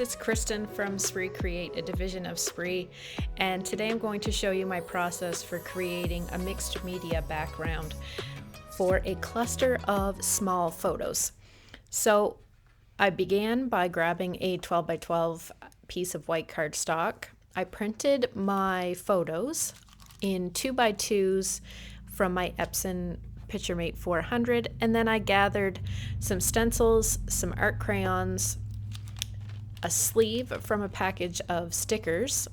it's Kristen from Spree Create, a division of Spree, and today I'm going to show you my process for creating a mixed media background for a cluster of small photos. So I began by grabbing a 12 by 12 piece of white cardstock. I printed my photos in 2 by 2s from my Epson PictureMate 400, and then I gathered some stencils, some art crayons, a sleeve from a package of stickers,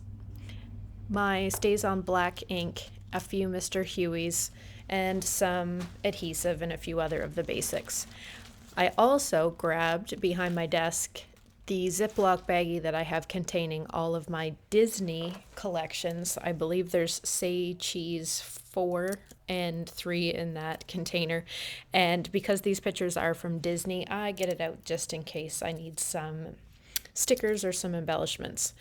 my Stays On Black ink, a few Mr. Huey's, and some adhesive and a few other of the basics. I also grabbed behind my desk the Ziploc baggie that I have containing all of my Disney collections. I believe there's Say Cheese 4 and 3 in that container. And because these pictures are from Disney, I get it out just in case I need some stickers or some embellishments.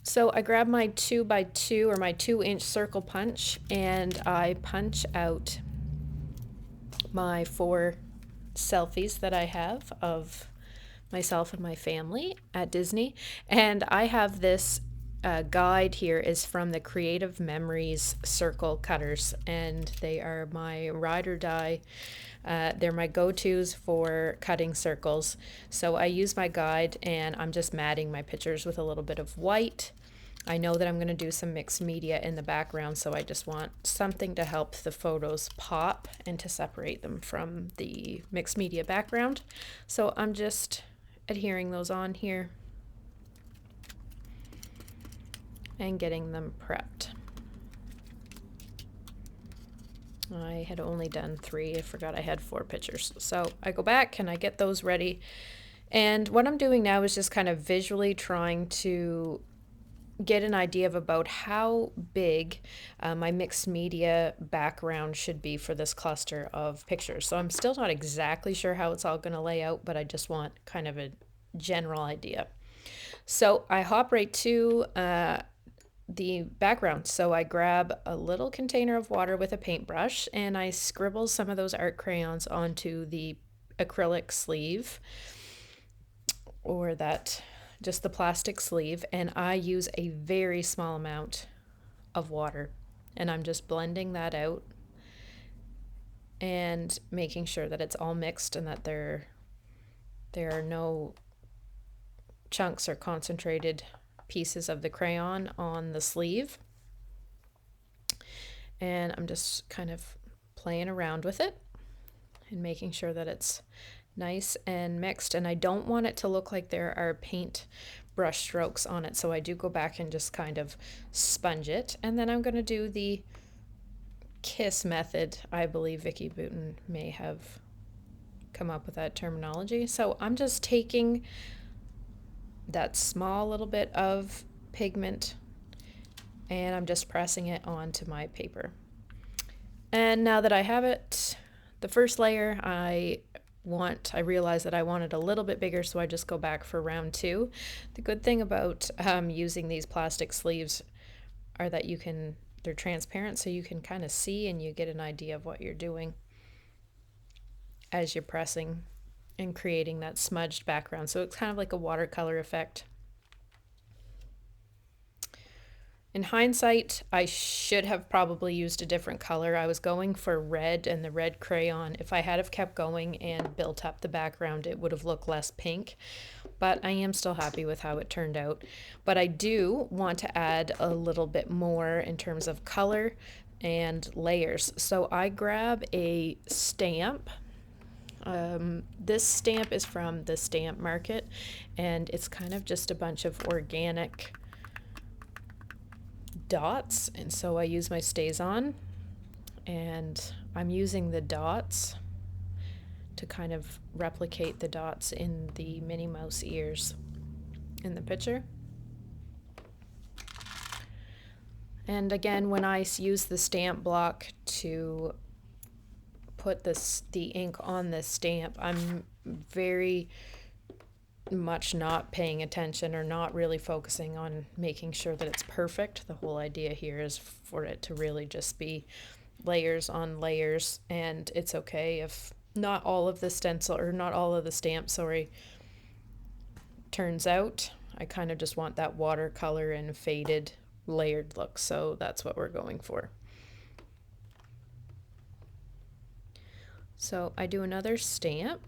So I grab my 2 by 2 or my 2-inch circle punch, and I punch out my 4 selfies that I have of myself and my family at Disney. And I have this guide here is from the Creative Memories circle cutters, and they are my ride or die. They're my go-tos for cutting circles. So I use my guide and I'm just matting my pictures with a little bit of white. I know that I'm going to do some mixed media in the background, so I just want something to help the photos pop and to separate them from the mixed media background. So I'm just adhering those on here and getting them prepped. I had only done 3. I forgot I had 4 pictures. So I go back and I get those ready. And what I'm doing now is just kind of visually trying to get an idea of about how big my mixed media background should be for this cluster of pictures. So I'm still not exactly sure how it's all going to lay out, but I just want kind of a general idea. So I hop right to the background. So I grab a little container of water with a paintbrush and I scribble some of those art crayons onto the acrylic sleeve, or that just the plastic sleeve, and I use a very small amount of water, and I'm just blending that out and making sure that it's all mixed and that there are no chunks or concentrated pieces of the crayon on the sleeve. And I'm just kind of playing around with it and making sure that it's nice and mixed, and I don't want it to look like there are paint brush strokes on it, so I do go back and just kind of sponge it. And then I'm going to do the kiss method. I believe Vicky Boutin may have come up with that terminology. So I'm just taking that small little bit of pigment and I'm just pressing it onto my paper. And now that I have it, the first layer I realized that I wanted a little bit bigger, so I just go back for round 2. The good thing about using these plastic sleeves are that they're transparent, so you can kind of see and you get an idea of what you're doing as you're pressing and creating that smudged background. So it's kind of like a watercolor effect. In hindsight, I should have probably used a different color. I was going for red and the red crayon. If I had have kept going and built up the background, it would have looked less pink. But I am still happy with how it turned out. But I do want to add a little bit more in terms of color and layers. So I grab a stamp. This stamp is from the Stamp Market, and it's kind of just a bunch of organic dots, and so I use my Stays On, and I'm using the dots to kind of replicate the dots in the Minnie Mouse ears in the picture. And again, when I use the stamp block to put the ink on this stamp, I'm very much not paying attention or not really focusing on making sure that it's perfect. The whole idea here is for it to really just be layers on layers, and it's okay if not all of the stencil or not all of the stamp, turns out. I kind of just want that watercolor and faded layered look, so that's what we're going for. So I do another stamp,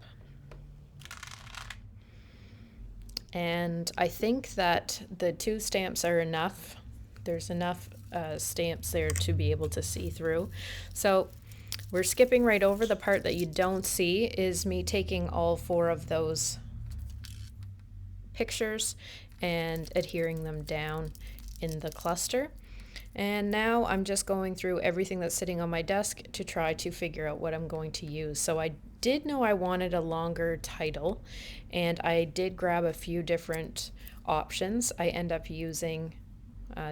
and I think that the 2 stamps are enough. There's enough stamps there to be able to see through. So we're skipping right over the part that you don't see is me taking all 4 of those pictures and adhering them down in the cluster. And now I'm just going through everything that's sitting on my desk to try to figure out what I'm going to use. So I did know I wanted a longer title, and I did grab a few different options. I end up using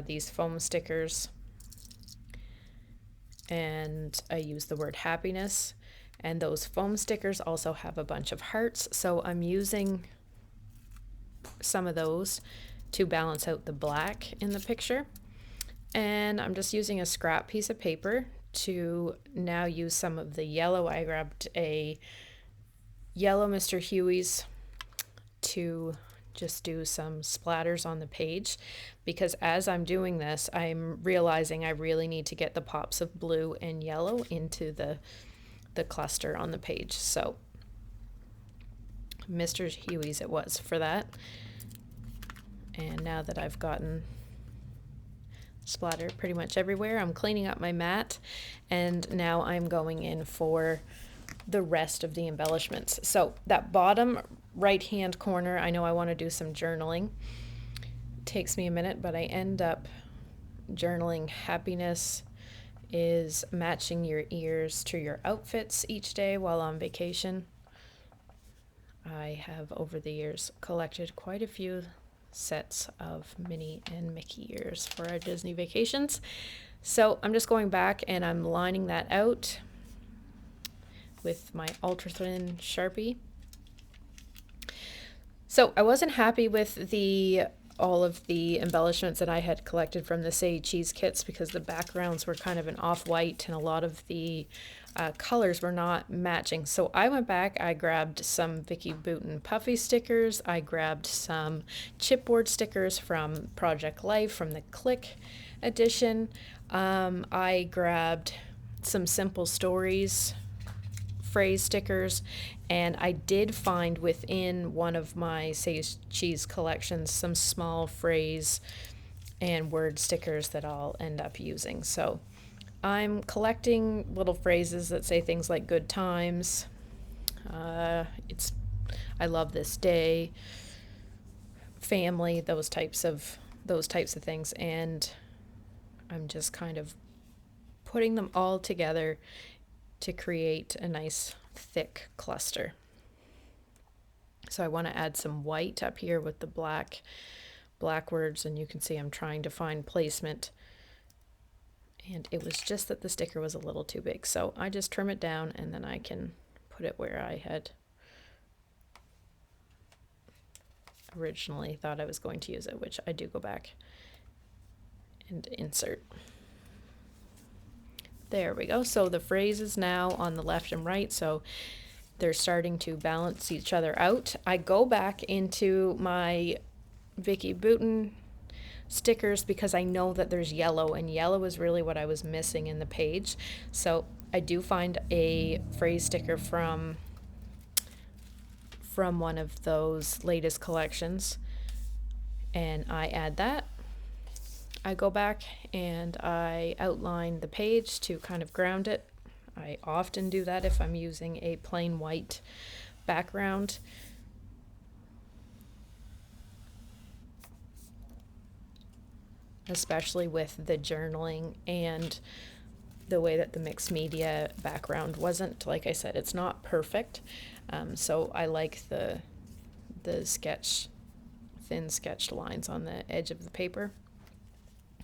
these foam stickers, and I use the word happiness, and those foam stickers also have a bunch of hearts, so I'm using some of those to balance out the black in the picture. And I'm just using a scrap piece of paper to now use some of the yellow. I grabbed a yellow Mr. Huey's to just do some splatters on the page, because as I'm doing this, I'm realizing I really need to get the pops of blue and yellow into the cluster on the page. So Mr. Huey's it was for that. And now that I've gotten splatter pretty much everywhere, I'm cleaning up my mat, and now I'm going in for the rest of the embellishments. So that bottom right hand corner, I know I want to do some journaling. It takes me a minute, but I end up journaling happiness is matching your ears to your outfits each day while on vacation. I have over the years collected quite a few sets of Minnie and Mickey ears for our Disney vacations. So I'm just going back and I'm lining that out with my ultra thin Sharpie. So I wasn't happy with all of the embellishments that I had collected from the Say Cheese kits, because the backgrounds were kind of an off-white and a lot of the colors were not matching. So I went back, I grabbed some Vicky Bouton puffy stickers, I grabbed some chipboard stickers from Project Life from the Click edition, I grabbed some Simple Stories phrase stickers, and I did find within one of my Say Cheese collections some small phrase and word stickers that I'll end up using. So I'm collecting little phrases that say things like good times, I love this day, family, those types of things, and I'm just kind of putting them all together to create a nice thick cluster. So I want to add some white up here with the black words, and you can see I'm trying to find placement, and it was just that the sticker was a little too big, so I just trim it down and then I can put it where I had originally thought I was going to use it, which I do go back and insert. There we go. So the phrase is now on the left and right, so they're starting to balance each other out. I go back into my Vicky Bouton stickers because I know that there's yellow, and yellow is really what I was missing in the page. So I do find a phrase sticker from one of those latest collections, and I add that. I go back and I outline the page to kind of ground it. I often do that if I'm using a plain white background. Especially with the journaling and the way that the mixed media background wasn't, like I said, it's not perfect. So I like the thin sketched lines on the edge of the paper.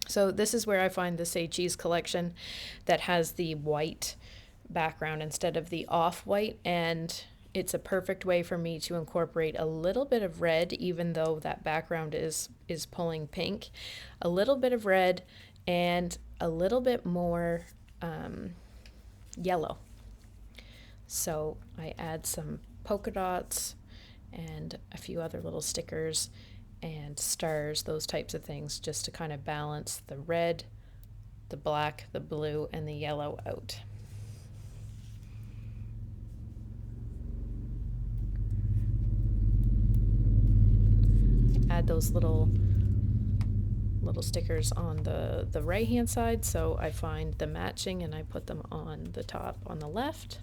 So this is where I find the Say Cheese collection that has the white background instead of the off-white, and it's a perfect way for me to incorporate a little bit of red, even though that background is pulling pink, a little bit of red and a little bit more yellow. So I add some polka dots and a few other little stickers and stars, those types of things, just to kind of balance the red, the black, the blue, and the yellow out. Add those little stickers on the right hand side, so I find the matching and I put them on the top on the left.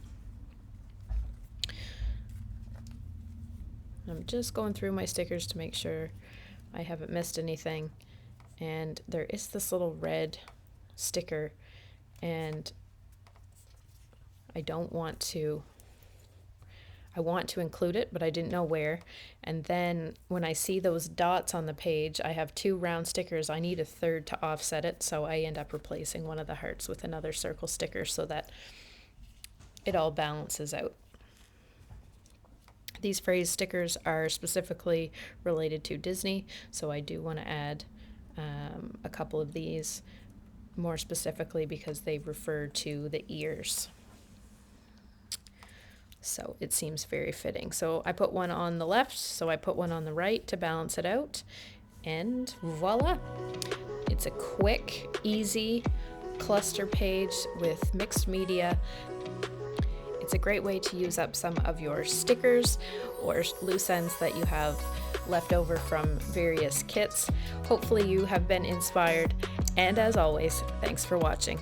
I'm just going through my stickers to make sure I haven't missed anything, and there is this little red sticker, and I want to include it, but I didn't know where. And then when I see those dots on the page, I have 2 round stickers. I need a third to offset it, so I end up replacing one of the hearts with another circle sticker so that it all balances out. These phrase stickers are specifically related to Disney, so I do want to add a couple of these more specifically because they refer to the ears. So it seems very fitting. So I put one on the left, so I put one on the right to balance it out, and voila! It's a quick, easy cluster page with mixed media. It's a great way to use up some of your stickers or loose ends that you have left over from various kits. Hopefully you have been inspired, and as always, thanks for watching.